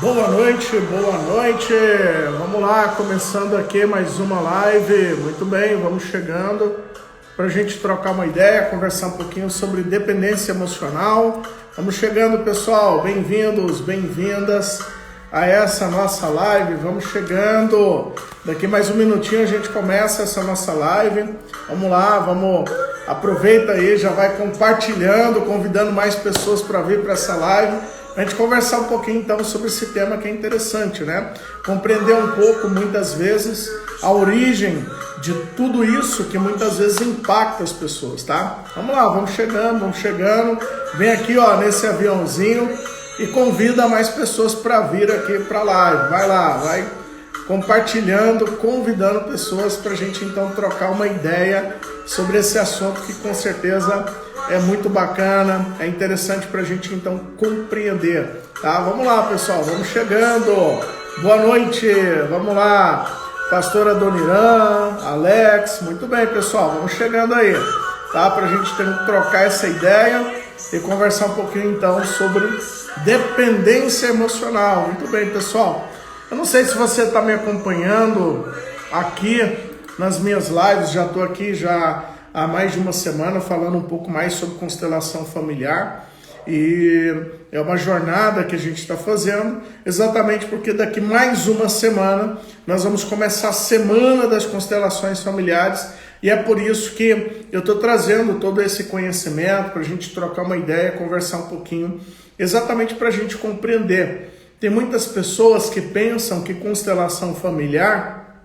Boa noite, boa noite. Vamos lá, começando aqui mais uma live. Muito bem, vamos chegando para a gente trocar uma ideia, conversar um pouquinho sobre dependência emocional. Vamos chegando, pessoal. Bem-vindos, bem-vindas a essa nossa live. Vamos chegando. Daqui mais um minutinho a gente começa essa nossa live. Vamos lá, aproveita aí, já vai compartilhando, convidando mais pessoas para vir para essa live. A gente conversar um pouquinho então sobre esse tema que é interessante, né? Compreender um pouco, muitas vezes, a origem de tudo isso que muitas vezes impacta as pessoas, tá? Vamos lá, vamos chegando. Vem aqui, ó, nesse aviãozinho e convida mais pessoas para vir aqui para a live. Vai lá, vai compartilhando, convidando pessoas para a gente então trocar uma ideia sobre esse assunto que com certeza é muito bacana, é interessante para a gente então compreender, tá? Vamos lá, pessoal, vamos chegando. Boa noite, vamos lá, pastora Doniran, Alex, muito bem, pessoal, vamos chegando aí, tá? Para a gente trocar essa ideia e conversar um pouquinho então sobre dependência emocional. Muito bem, pessoal. Eu não sei se você está me acompanhando aqui nas minhas lives, já estou aqui há mais de uma semana falando um pouco mais sobre constelação familiar e é uma jornada que a gente está fazendo exatamente porque daqui mais uma semana nós vamos começar a semana das constelações familiares e é por isso que eu estou trazendo todo esse conhecimento para a gente trocar uma ideia, conversar um pouquinho, exatamente para a gente compreender. Tem muitas pessoas que pensam que constelação familiar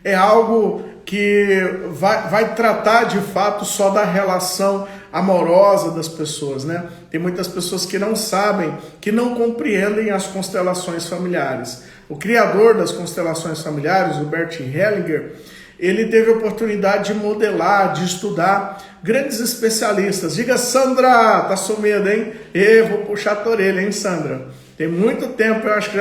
é algo que vai tratar de fato só da relação amorosa das pessoas, né? Tem muitas pessoas que não sabem, que não compreendem as constelações familiares. O criador das constelações familiares, o Bert Hellinger, ele teve a oportunidade de modelar, de estudar grandes especialistas. Diga, Sandra, tá sumida, hein? Vou puxar a orelha, hein, Sandra? Tem muito tempo, eu acho que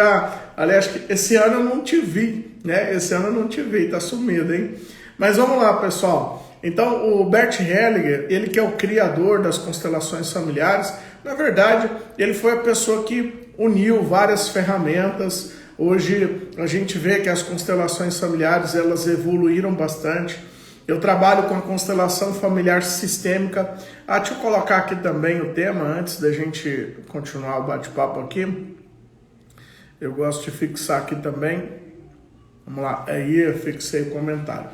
aliás, esse ano eu não te vi, né? Esse ano eu não te vi, tá sumido, hein? Mas vamos lá, pessoal. Então, o Bert Hellinger, ele que é o criador das constelações familiares, na verdade, ele foi a pessoa que uniu várias ferramentas. Hoje, a gente vê que as constelações familiares, elas evoluíram bastante. Eu trabalho com a constelação familiar sistêmica. Deixa eu colocar aqui também o tema, antes da gente continuar o bate-papo aqui. Eu gosto de fixar aqui também. Vamos lá, aí eu fixei o comentário.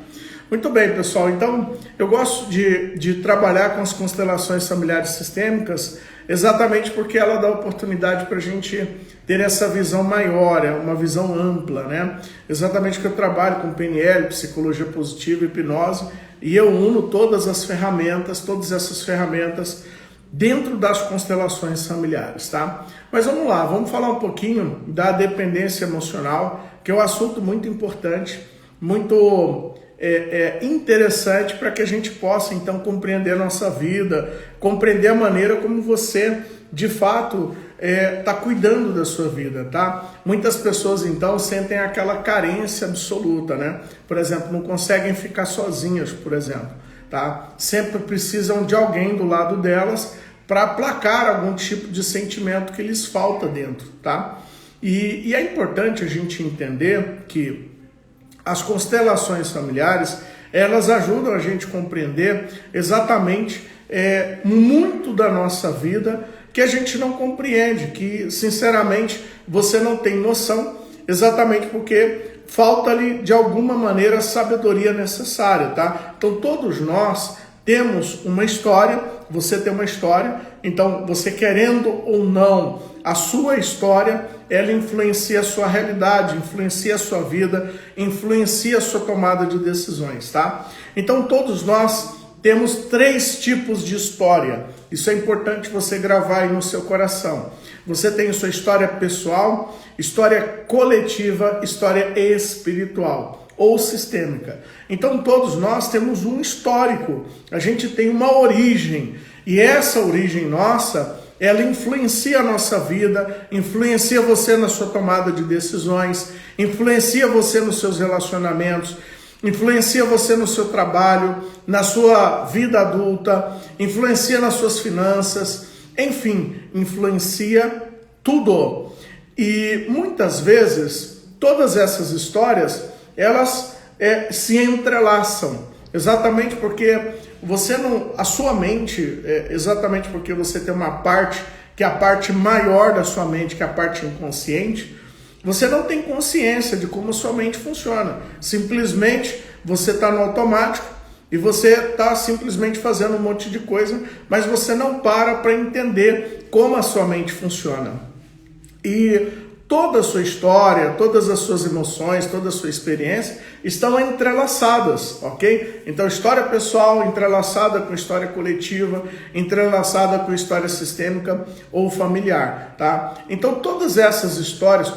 Muito bem, pessoal. Então, eu gosto de trabalhar com as constelações familiares sistêmicas exatamente porque ela dá oportunidade para a gente ter essa visão maior, uma visão ampla, né? Exatamente que eu trabalho com PNL, psicologia positiva, hipnose, e eu uno todas essas ferramentas dentro das constelações familiares, tá? Mas vamos lá, vamos falar um pouquinho da dependência emocional, que é um assunto muito importante, muito interessante para que a gente possa então compreender a nossa vida, compreender a maneira como você de fato está cuidando da sua vida, tá? Muitas pessoas então sentem aquela carência absoluta, né? Por exemplo, não conseguem ficar sozinhas, por exemplo, tá? Sempre precisam de alguém do lado delas para aplacar algum tipo de sentimento que lhes falta dentro, tá? E é importante a gente entender que as constelações familiares, elas ajudam a gente a compreender exatamente muito da nossa vida que a gente não compreende, que sinceramente você não tem noção, exatamente porque falta-lhe de alguma maneira a sabedoria necessária, tá? Então todos nós temos uma história, você tem uma história, então você querendo ou não, a sua história, ela influencia a sua realidade, influencia a sua vida, influencia a sua tomada de decisões, tá? Então todos nós temos 3 tipos de história. Isso é importante você gravar aí no seu coração. Você tem a sua história pessoal, história coletiva, história espiritual ou sistêmica. Então todos nós temos um histórico, a gente tem uma origem, e essa origem nossa, ela influencia a nossa vida, influencia você na sua tomada de decisões, influencia você nos seus relacionamentos, influencia você no seu trabalho, na sua vida adulta, influencia nas suas finanças, enfim, influencia tudo. E muitas vezes, todas essas histórias, elas se entrelaçam, exatamente porque você não, a sua mente, exatamente porque você tem uma parte, que é a parte maior da sua mente, que é a parte inconsciente, você não tem consciência de como a sua mente funciona. Simplesmente você está no automático e você está simplesmente fazendo um monte de coisa, mas você não para entender como a sua mente funciona. E toda a sua história, todas as suas emoções, toda a sua experiência estão entrelaçadas, ok? Então, história pessoal entrelaçada com história coletiva, entrelaçada com história sistêmica ou familiar, tá? Então, todas essas histórias,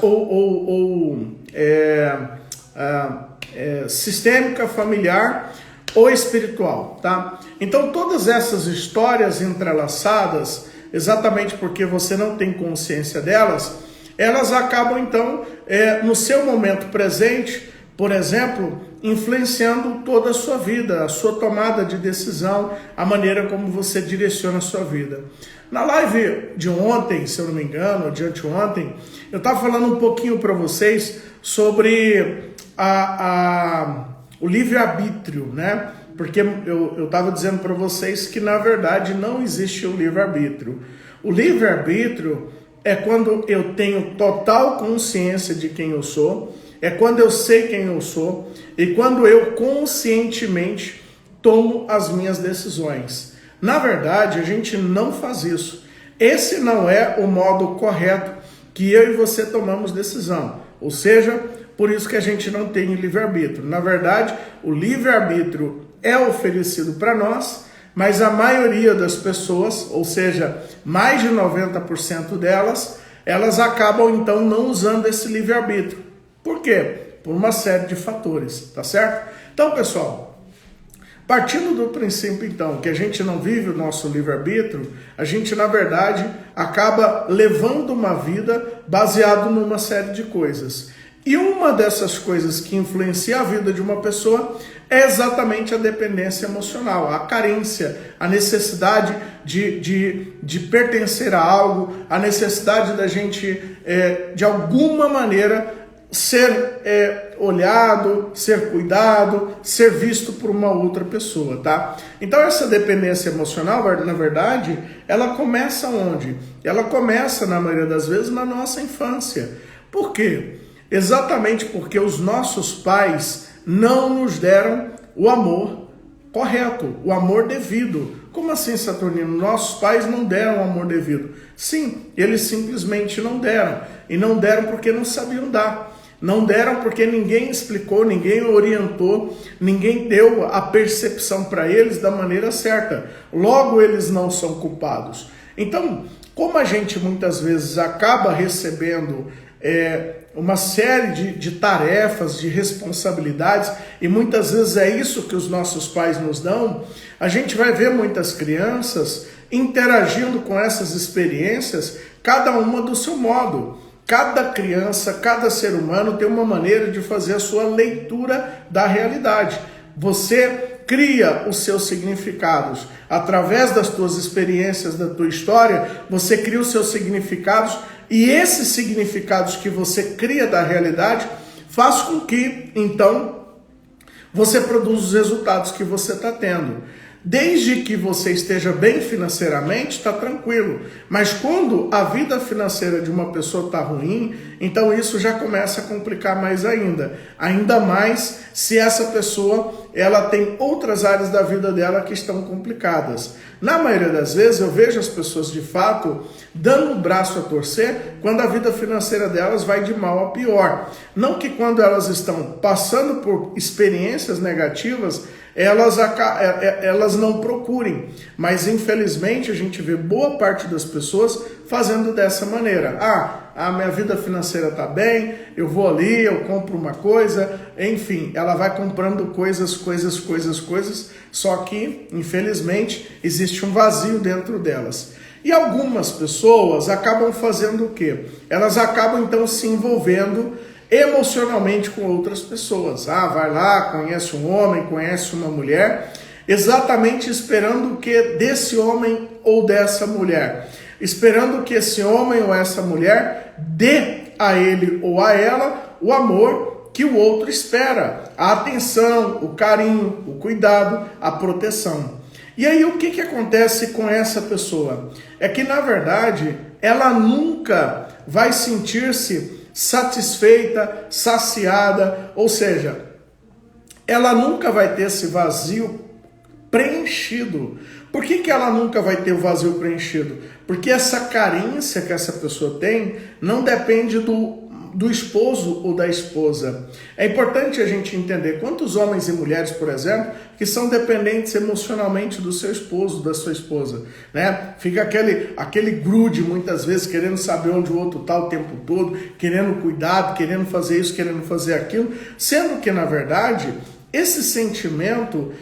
sistêmica, familiar ou espiritual, tá? Então, todas essas histórias entrelaçadas, exatamente porque você não tem consciência delas, elas acabam, então, no seu momento presente, por exemplo, influenciando toda a sua vida, a sua tomada de decisão, a maneira como você direciona a sua vida. Na live de ontem, se eu não me engano, ou de anteontem, eu estava falando um pouquinho para vocês sobre o livre-arbítrio, né? Porque eu estava dizendo para vocês que, na verdade, não existe o livre-arbítrio. O livre-arbítrio é quando eu tenho total consciência de quem eu sou, é quando eu sei quem eu sou e quando eu conscientemente tomo as minhas decisões. Na verdade, a gente não faz isso. Esse não é o modo correto que eu e você tomamos decisão. Ou seja, por isso que a gente não tem livre-arbítrio. Na verdade, o livre-arbítrio é oferecido para nós, mas a maioria das pessoas, ou seja, mais de 90% delas, elas acabam então não usando esse livre-arbítrio. Por quê? Por uma série de fatores, tá certo? Então, pessoal, partindo do princípio então que a gente não vive o nosso livre-arbítrio, a gente na verdade acaba levando uma vida baseado numa série de coisas. E uma dessas coisas que influencia a vida de uma pessoa é exatamente a dependência emocional, a carência, a necessidade de pertencer a algo, a necessidade da gente, de alguma maneira, ser olhado, ser cuidado, ser visto por uma outra pessoa, tá? Então essa dependência emocional, na verdade, ela começa onde? Ela começa, na maioria das vezes, na nossa infância. Por quê? Exatamente porque os nossos pais não nos deram o amor correto, o amor devido. Como assim, Saturnino? Nossos pais não deram o amor devido. Sim, eles simplesmente não deram. E não deram porque não sabiam dar. Não deram porque ninguém explicou, ninguém orientou, ninguém deu a percepção para eles da maneira certa. Logo, eles não são culpados. Então, como a gente muitas vezes acaba recebendo uma série de tarefas, de responsabilidades, e muitas vezes é isso que os nossos pais nos dão, a gente vai ver muitas crianças interagindo com essas experiências, cada uma do seu modo. Cada criança, cada ser humano tem uma maneira de fazer a sua leitura da realidade. Você cria os seus significados através das tuas experiências, da tua história, você cria os seus significados. E esses significados que você cria da realidade faz com que, então, você produza os resultados que você está tendo. Desde que você esteja bem financeiramente, está tranquilo. Mas quando a vida financeira de uma pessoa está ruim, então isso já começa a complicar mais ainda. Ainda mais se essa pessoa ela tem outras áreas da vida dela que estão complicadas. Na maioria das vezes eu vejo as pessoas de fato dando o braço a torcer quando a vida financeira delas vai de mal a pior. Não que quando elas estão passando por experiências negativas, elas não procurem, mas infelizmente a gente vê boa parte das pessoas fazendo dessa maneira. A minha vida financeira está bem, eu vou ali, eu compro uma coisa, enfim, ela vai comprando coisas, só que infelizmente existe um vazio dentro delas. E algumas pessoas acabam fazendo o quê? Elas acabam então se envolvendo emocionalmente com outras pessoas. Vai lá, conhece um homem, conhece uma mulher, exatamente esperando o que desse homem ou dessa mulher? Esperando que esse homem ou essa mulher dê a ele ou a ela o amor que o outro espera, a atenção, o carinho, o cuidado, a proteção. E aí o que acontece com essa pessoa? É que, na verdade, ela nunca vai sentir-se satisfeita, saciada, ou seja, ela nunca vai ter esse vazio preenchido. Por que ela nunca vai ter o vazio preenchido? Porque essa carência que essa pessoa tem não depende do esposo ou da esposa. É importante a gente entender quantos homens e mulheres, por exemplo, que são dependentes emocionalmente do seu esposo, da sua esposa, né? Fica aquele grude muitas vezes, querendo saber onde o outro está o tempo todo, querendo cuidado, querendo fazer isso, querendo fazer aquilo, sendo que, na verdade, esse sentimento,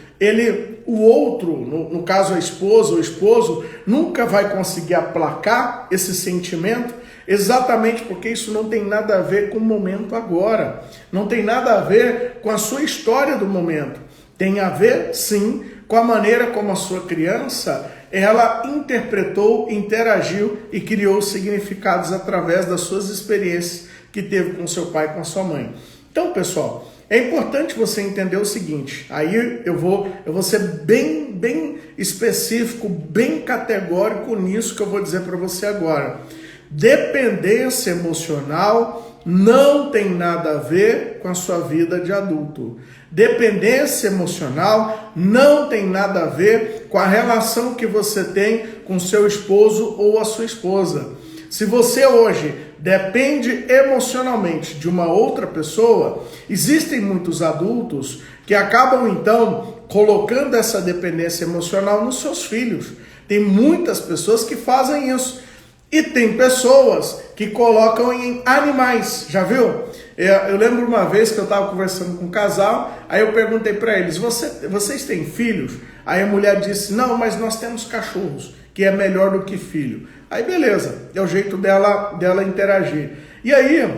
o outro, no caso a esposa ou o esposo, nunca vai conseguir aplacar esse sentimento, exatamente porque isso não tem nada a ver com o momento agora, não tem nada a ver com a sua história do momento, tem a ver sim com a maneira como a sua criança, ela interpretou, interagiu e criou significados através das suas experiências que teve com seu pai e com a sua mãe. Então, pessoal, é importante você entender o seguinte, aí eu vou ser bem específico, bem categórico nisso que eu vou dizer para você agora. Dependência emocional não tem nada a ver com a sua vida de adulto. Dependência emocional não tem nada a ver com a relação que você tem com seu esposo ou a sua esposa. Se você hoje depende emocionalmente de uma outra pessoa, existem muitos adultos que acabam então colocando essa dependência emocional nos seus filhos. Tem muitas pessoas que fazem isso. E tem pessoas que colocam em animais, já viu? Eu lembro uma vez que eu estava conversando com um casal, aí eu perguntei para eles, vocês têm filhos? Aí a mulher disse, não, mas nós temos cachorros, que é melhor do que filho. Aí beleza, é o jeito dela interagir. E aí,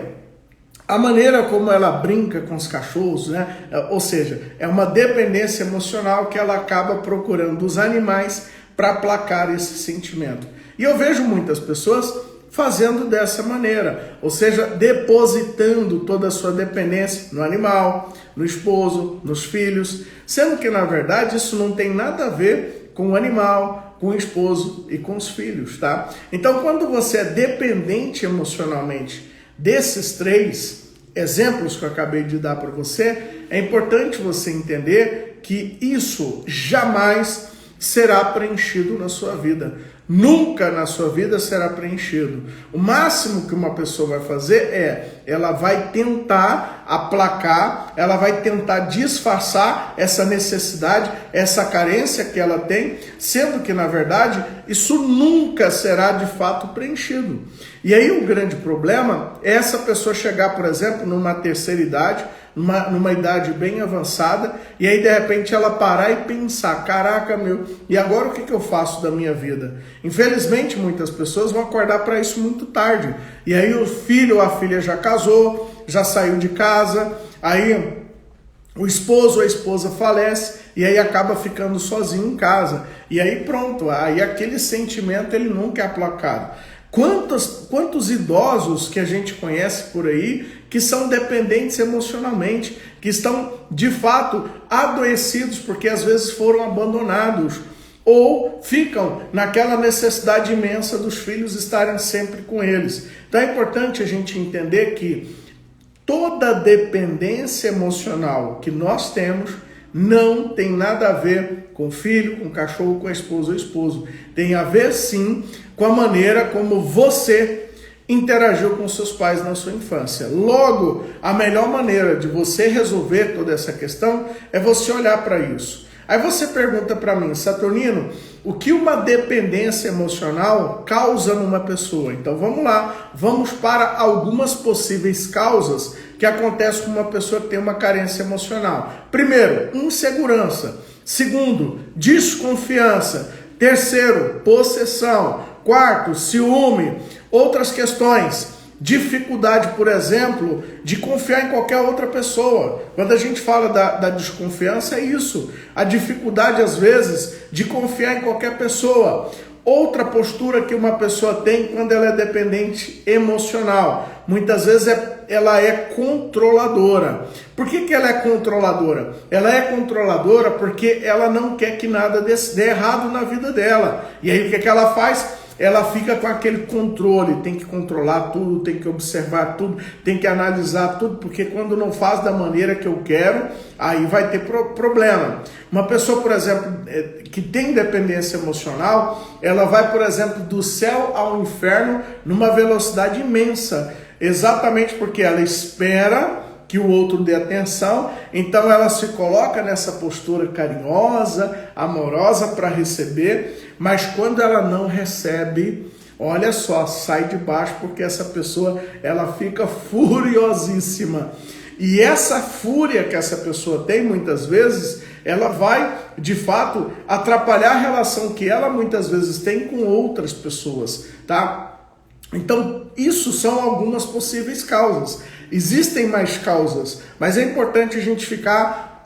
a maneira como ela brinca com os cachorros, né? Ou seja, é uma dependência emocional que ela acaba procurando dos animais para aplacar esse sentimento. E eu vejo muitas pessoas fazendo dessa maneira, ou seja, depositando toda a sua dependência no animal, no esposo, nos filhos, sendo que na verdade isso não tem nada a ver com o animal, com o esposo e com os filhos, tá? Então, quando você é dependente emocionalmente desses três exemplos que eu acabei de dar para você, é importante você entender que isso jamais será preenchido na sua vida. Nunca na sua vida será preenchido. O máximo que uma pessoa vai fazer ela vai tentar aplacar, ela vai tentar disfarçar essa necessidade, essa carência que ela tem, sendo que na verdade isso nunca será de fato preenchido. E aí o grande problema é essa pessoa chegar, por exemplo, numa terceira idade, numa idade bem avançada, e aí de repente ela parar e pensar, caraca meu, e agora o que eu faço da minha vida? Infelizmente muitas pessoas vão acordar para isso muito tarde, e aí o filho ou a filha já casou, já saiu de casa, aí o esposo ou a esposa falece, e aí acaba ficando sozinho em casa, e aí pronto, aí aquele sentimento ele nunca é aplacado. Quantos idosos que a gente conhece por aí que são dependentes emocionalmente, que estão de fato adoecidos porque às vezes foram abandonados ou ficam naquela necessidade imensa dos filhos estarem sempre com eles. Então é importante a gente entender que toda dependência emocional que nós temos não tem nada a ver com o filho, com o cachorro, com a esposa ou esposo. Tem a ver sim com a maneira como você interagiu com seus pais na sua infância. Logo, a melhor maneira de você resolver toda essa questão é você olhar para isso. Aí você pergunta para mim, Saturnino, o que uma dependência emocional causa numa pessoa? Então vamos lá, vamos para algumas possíveis causas que acontecem com uma pessoa que tem uma carência emocional. Primeiro, insegurança. Segundo, desconfiança. Terceiro, possessão. Quarto, ciúme. Outras questões, dificuldade, por exemplo, de confiar em qualquer outra pessoa. Quando a gente fala da desconfiança, é isso. A dificuldade, às vezes, de confiar em qualquer pessoa. Outra postura que uma pessoa tem quando ela é dependente emocional, muitas vezes ela é controladora. Por que ela é controladora? Ela é controladora porque ela não quer que nada dê errado na vida dela. E aí o que ela faz? Ela fica com aquele controle, tem que controlar tudo, tem que observar tudo, tem que analisar tudo, porque quando não faz da maneira que eu quero, aí vai ter problema. Uma pessoa, por exemplo, que tem dependência emocional, ela vai, por exemplo, do céu ao inferno numa velocidade imensa, exatamente porque ela espera que o outro dê atenção, então ela se coloca nessa postura carinhosa, amorosa para receber, mas quando ela não recebe, olha só, sai de baixo, porque essa pessoa ela fica furiosíssima. E essa fúria que essa pessoa tem, muitas vezes, ela vai, de fato, atrapalhar a relação que ela muitas vezes tem com outras pessoas, tá? Então, isso são algumas possíveis causas. Existem mais causas, mas é importante a gente ficar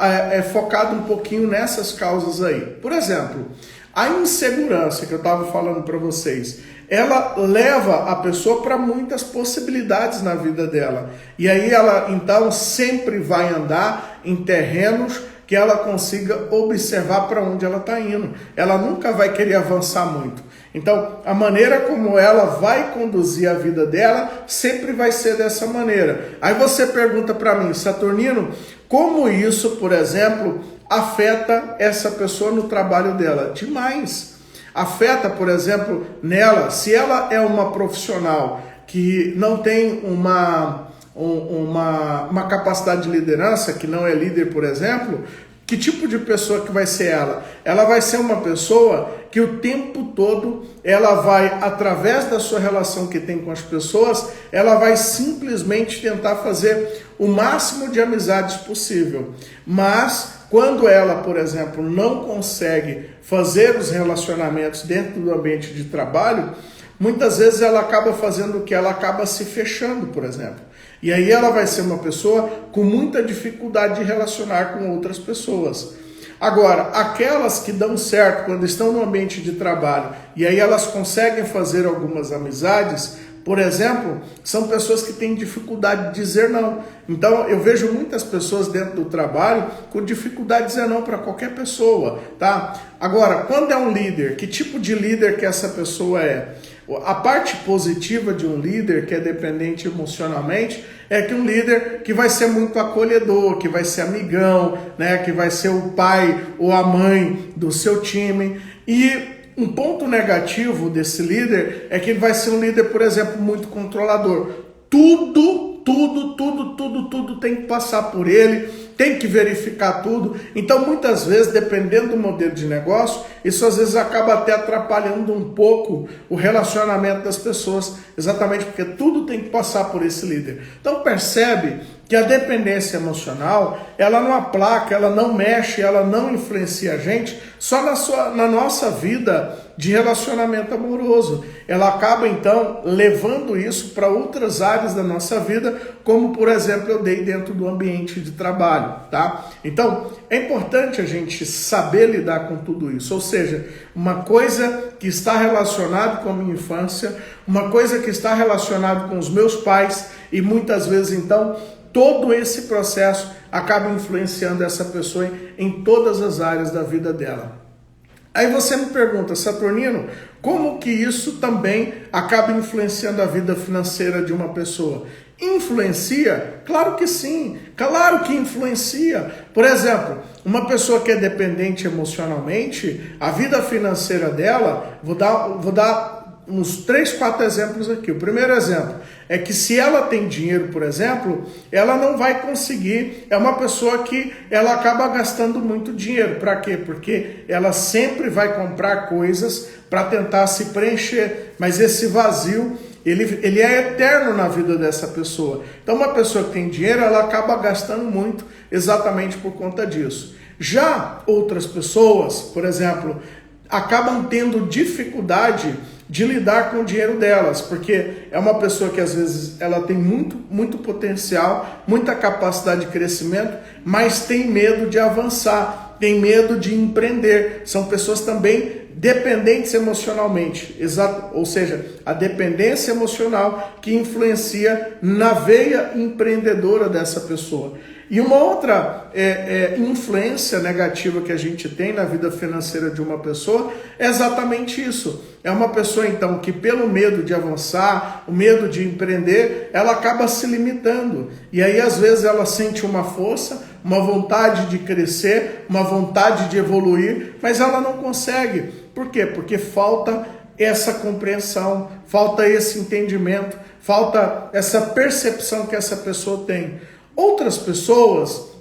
focado um pouquinho nessas causas aí. Por exemplo, a insegurança que eu estava falando para vocês, ela leva a pessoa para muitas possibilidades na vida dela. E aí ela, então, sempre vai andar em terrenos que ela consiga observar para onde ela está indo. Ela nunca vai querer avançar muito. Então, a maneira como ela vai conduzir a vida dela sempre vai ser dessa maneira. Aí você pergunta para mim, Saturnino, como isso, por exemplo, afeta essa pessoa no trabalho dela? Demais. Afeta, por exemplo, nela, se ela é uma profissional que não tem uma capacidade de liderança, que não é líder, por exemplo, que tipo de pessoa que vai ser ela? Ela vai ser uma pessoa que o tempo todo ela vai, através da sua relação que tem com as pessoas, ela vai simplesmente tentar fazer o máximo de amizades possível. Mas quando ela, por exemplo, não consegue fazer os relacionamentos dentro do ambiente de trabalho, muitas vezes ela acaba fazendo o que? Ela acaba se fechando, por exemplo. E aí ela vai ser uma pessoa com muita dificuldade de relacionar com outras pessoas. Agora, aquelas que dão certo quando estão no ambiente de trabalho e aí elas conseguem fazer algumas amizades, por exemplo, são pessoas que têm dificuldade de dizer não. Então, eu vejo muitas pessoas dentro do trabalho com dificuldade de dizer não para qualquer pessoa, tá? Agora, quando é um líder, que tipo de líder que essa pessoa é? A parte positiva de um líder que é dependente emocionalmente é que um líder que vai ser muito acolhedor, que vai ser amigão, né, que vai ser o pai ou a mãe do seu time. E um ponto negativo desse líder é que ele vai ser um líder, por exemplo, muito controlador. Tudo tem que passar por ele, tem que verificar tudo. Então, muitas vezes, dependendo do modelo de negócio, isso às vezes acaba até atrapalhando um pouco o relacionamento das pessoas, exatamente porque tudo tem que passar por esse líder. Então, percebe que a dependência emocional, ela não aplaca, ela não mexe, ela não influencia a gente só na nossa vida de relacionamento amoroso. Ela acaba, então, levando isso para outras áreas da nossa vida, como, por exemplo, eu dei dentro do ambiente de trabalho, tá? Então, é importante a gente saber lidar com tudo isso, ou seja, uma coisa que está relacionada com a minha infância, uma coisa que está relacionada com os meus pais, e muitas vezes, então, todo esse processo acaba influenciando essa pessoa em todas as áreas da vida dela. Aí você me pergunta, Saturnino, como que isso também acaba influenciando a vida financeira de uma pessoa? Influencia? Claro que sim, claro que influencia. Por exemplo, uma pessoa que é dependente emocionalmente, a vida financeira dela, vou dar uns 3, 4 exemplos aqui. O primeiro exemplo é que se ela tem dinheiro, por exemplo, ela não vai conseguir, é uma pessoa que ela acaba gastando muito dinheiro. Para quê? Porque ela sempre vai comprar coisas para tentar se preencher, mas esse vazio, ele é eterno na vida dessa pessoa. Então uma pessoa que tem dinheiro, ela acaba gastando muito exatamente por conta disso. Já outras pessoas, por exemplo, acabam tendo dificuldade de lidar com o dinheiro delas, porque é uma pessoa que às vezes ela tem muito potencial, muita capacidade de crescimento, mas tem medo de avançar, tem medo de empreender. São pessoas também dependentes emocionalmente, ou seja, a dependência emocional que influencia na veia empreendedora dessa pessoa. E uma outra influência negativa que a gente tem na vida financeira de uma pessoa é exatamente isso. É uma pessoa, então, que pelo medo de avançar, o medo de empreender, ela acaba se limitando. E aí, às vezes, ela sente uma força, uma vontade de crescer, uma vontade de evoluir, mas ela não consegue. Por quê? Porque falta essa compreensão, falta esse entendimento, falta essa percepção que essa pessoa tem. Outras pessoas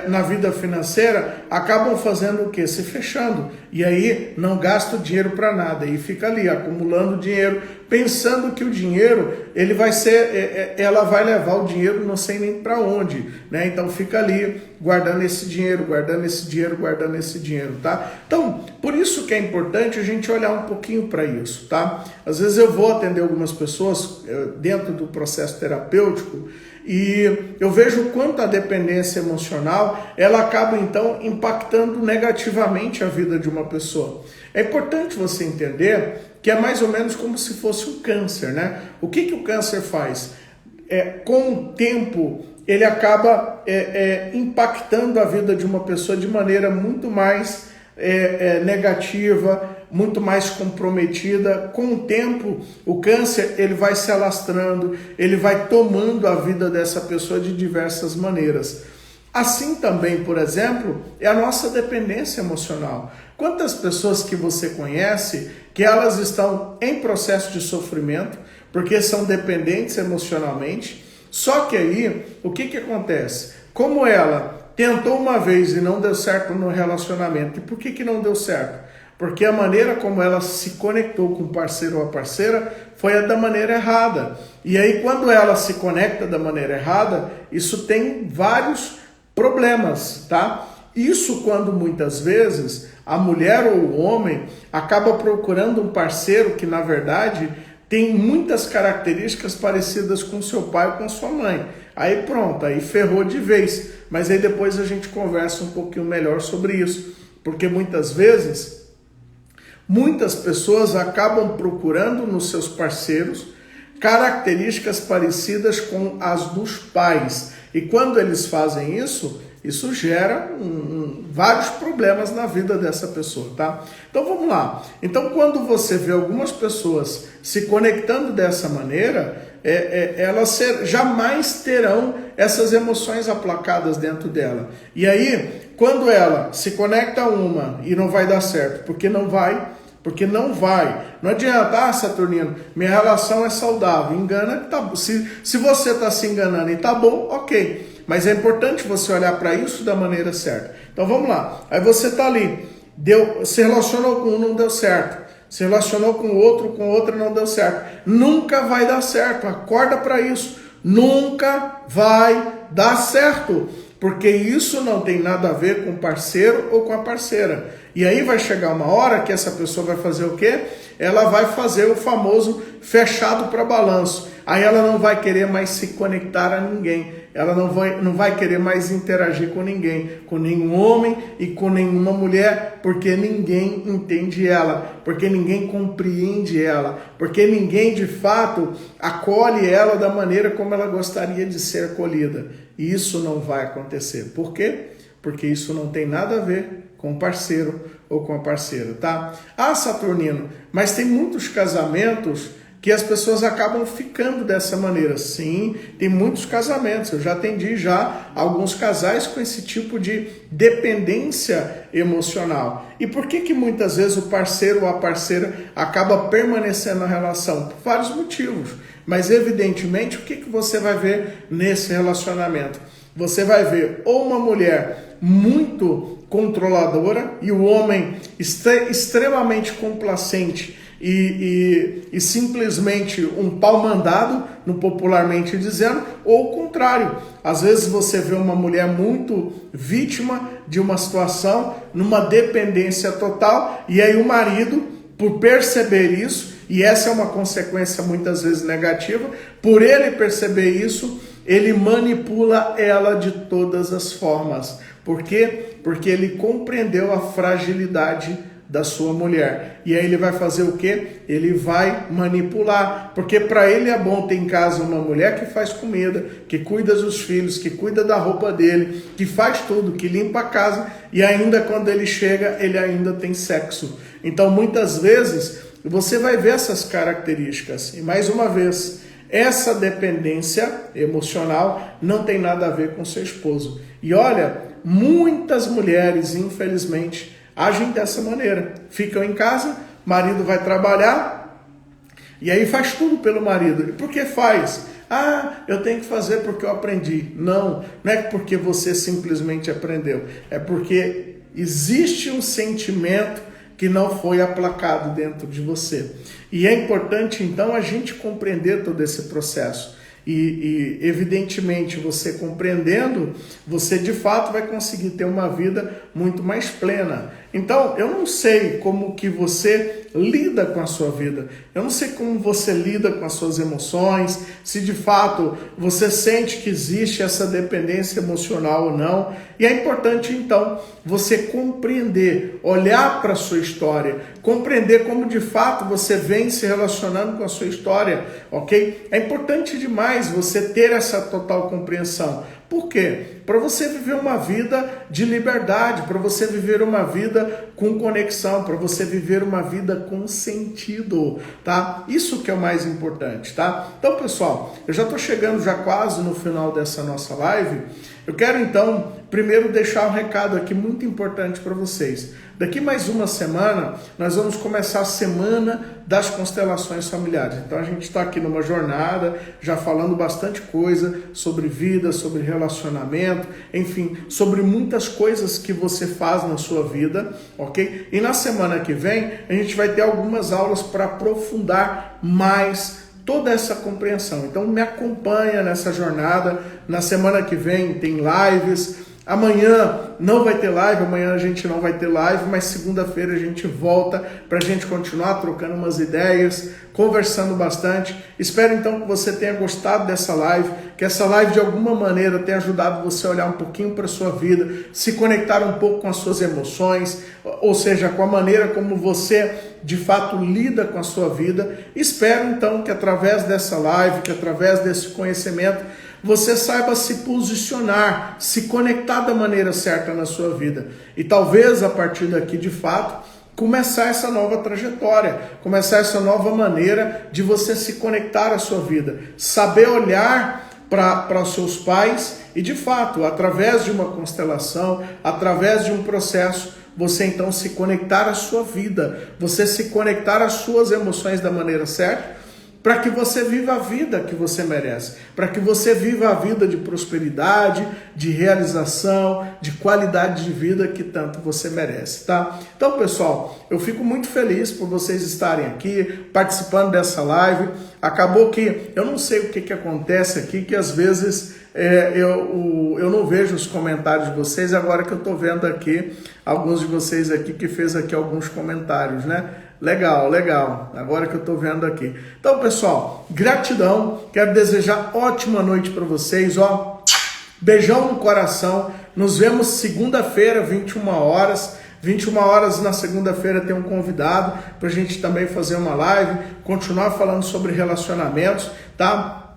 na vida financeira acabam fazendo o quê? Se fechando. E aí não gasta o dinheiro para nada. E fica ali acumulando dinheiro, pensando que o dinheiro ele vai ser, ela vai levar o dinheiro não sei nem para onde, né? Então fica ali guardando esse dinheiro, guardando esse dinheiro, guardando esse dinheiro, tá? Então, por isso que é importante a gente olhar um pouquinho para isso, tá? Às vezes eu vou atender algumas pessoas dentro do processo terapêutico e eu vejo o quanto a dependência emocional, ela acaba então impactando negativamente a vida de uma pessoa. É importante você entender que é mais ou menos como se fosse um câncer, né? O que o câncer faz? Com o tempo, ele acaba impactando a vida de uma pessoa de maneira muito mais negativa, muito mais comprometida. Com o tempo, o câncer ele vai se alastrando, ele vai tomando a vida dessa pessoa de diversas maneiras. Assim também, por exemplo, é a nossa dependência emocional. Quantas pessoas que você conhece que elas estão em processo de sofrimento porque são dependentes emocionalmente, só que aí o que acontece? Como ela tentou uma vez e não deu certo no relacionamento, e por que não deu certo? Porque a maneira como ela se conectou com o parceiro ou a parceira foi a da maneira errada. E aí quando ela se conecta da maneira errada, isso tem vários problemas, tá? Isso quando muitas vezes a mulher ou o homem acaba procurando um parceiro que na verdade tem muitas características parecidas com seu pai ou com sua mãe. Aí pronto, aí ferrou de vez. Mas aí depois a gente conversa um pouquinho melhor sobre isso. Porque muitas vezes, muitas pessoas acabam procurando nos seus parceiros características parecidas com as dos pais. E quando eles fazem isso, isso gera vários problemas na vida dessa pessoa, tá? Então vamos lá. Então quando você vê algumas pessoas se conectando dessa maneira, elas jamais terão essas emoções aplacadas dentro dela. E aí, quando ela se conecta a uma e não vai dar certo, porque não vai. Não adianta, Saturnino, minha relação é saudável. Engana que tá bom. Se você está se enganando e tá bom, ok. Mas é importante você olhar para isso da maneira certa. Então vamos lá. Aí você está ali, se relacionou com um, não deu certo. Se relacionou com outro não deu certo. Nunca vai dar certo. Acorda para isso. Nunca vai dar certo. Porque isso não tem nada a ver com o parceiro ou com a parceira. E aí vai chegar uma hora que essa pessoa vai fazer o quê? Ela vai fazer o famoso fechado para balanço. Aí ela não vai querer mais se conectar a ninguém. Ela não vai querer mais interagir com ninguém, com nenhum homem e com nenhuma mulher, porque ninguém entende ela, porque ninguém compreende ela, porque ninguém de fato acolhe ela da maneira como ela gostaria de ser acolhida. E isso não vai acontecer. Por quê? Porque isso não tem nada a ver com o parceiro ou com a parceira, tá? Saturnino, mas tem muitos casamentos que as pessoas acabam ficando dessa maneira. Sim, tem muitos casamentos. Eu já atendi alguns casais com esse tipo de dependência emocional. E por que muitas vezes o parceiro ou a parceira acaba permanecendo na relação? Por vários motivos. Mas evidentemente, o que você vai ver nesse relacionamento? Você vai ver ou uma mulher muito controladora e o homem extremamente complacente e simplesmente um pau mandado, no popularmente dizendo, ou o contrário. Às vezes você vê uma mulher muito vítima de uma situação, numa dependência total, e aí o marido, por perceber isso, e essa é uma consequência muitas vezes negativa, por ele perceber isso, ele manipula ela de todas as formas. Por quê? Porque ele compreendeu a fragilidade da sua mulher. E aí ele vai fazer o quê? Ele vai manipular, porque para ele é bom ter em casa uma mulher que faz comida, que cuida dos filhos, que cuida da roupa dele, que faz tudo, que limpa a casa, e ainda quando ele chega, ele ainda tem sexo. Então muitas vezes você vai ver essas características. E mais uma vez, essa dependência emocional não tem nada a ver com seu esposo. E olha, muitas mulheres, infelizmente, agem dessa maneira. Ficam em casa, marido vai trabalhar e aí faz tudo pelo marido. E por que faz? Ah, eu tenho que fazer porque eu aprendi. Não, não é porque você simplesmente aprendeu. É porque existe um sentimento que não foi aplacado dentro de você. E é importante, então, a gente compreender todo esse processo. E evidentemente, você compreendendo, você de fato vai conseguir ter uma vida muito mais plena. Então, eu não sei como que você lida com a sua vida. Eu não sei como você lida com as suas emoções, se de fato você sente que existe essa dependência emocional ou não. E é importante, então, você compreender, olhar para a sua história, compreender como de fato você vem se relacionando com a sua história, ok? É importante demais você ter essa total compreensão. Por quê? Para você viver uma vida de liberdade, para você viver uma vida com conexão, para você viver uma vida com sentido, tá? Isso que é o mais importante, tá? Então, pessoal, eu já estou chegando já quase no final dessa nossa live. Eu quero, então, primeiro deixar um recado aqui muito importante para vocês. Daqui mais uma semana, nós vamos começar a Semana das Constelações Familiares. Então, a gente está aqui numa jornada, já falando bastante coisa sobre vida, sobre relacionamento, enfim, sobre muitas coisas que você faz na sua vida, ok? E na semana que vem, a gente vai ter algumas aulas para aprofundar mais toda essa compreensão. Então, me acompanha nessa jornada. Na semana que vem tem lives. Amanhã não vai ter live, amanhã a gente não vai ter live, mas segunda-feira a gente volta para a gente continuar trocando umas ideias, conversando bastante. Espero então que você tenha gostado dessa live, que essa live de alguma maneira tenha ajudado você a olhar um pouquinho para a sua vida, se conectar um pouco com as suas emoções, ou seja, com a maneira como você de fato lida com a sua vida. Espero então que através dessa live, que através desse conhecimento, você saiba se posicionar, se conectar da maneira certa na sua vida. E talvez a partir daqui, de fato, começar essa nova trajetória, começar essa nova maneira de você se conectar à sua vida. Saber olhar para os seus pais e, de fato, através de uma constelação, através de um processo, você então se conectar à sua vida, você se conectar às suas emoções da maneira certa, para que você viva a vida que você merece, para que você viva a vida de prosperidade, de realização, de qualidade de vida que tanto você merece, tá? Então, pessoal, eu fico muito feliz por vocês estarem aqui, participando dessa live. Acabou que, eu não sei o que acontece aqui, que às vezes eu não vejo os comentários de vocês, agora que eu estou vendo aqui, alguns de vocês aqui que fez aqui alguns comentários, né? Legal, legal. Agora que eu estou vendo aqui. Então, pessoal, gratidão. Quero desejar ótima noite para vocês. Ó, beijão no coração. Nos vemos segunda-feira, 21 horas. 21 horas na segunda-feira tem um convidado para a gente também fazer uma live, continuar falando sobre relacionamentos, tá?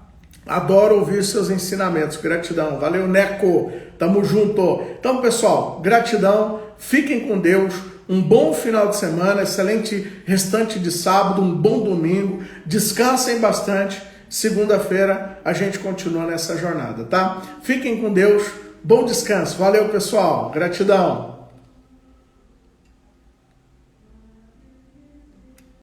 Adoro ouvir seus ensinamentos. Gratidão. Valeu, Neco. Tamo junto. Então, pessoal, gratidão. Fiquem com Deus. Um bom final de semana, excelente restante de sábado, um bom domingo. Descansem bastante. Segunda-feira a gente continua nessa jornada, tá? Fiquem com Deus. Bom descanso. Valeu, pessoal. Gratidão.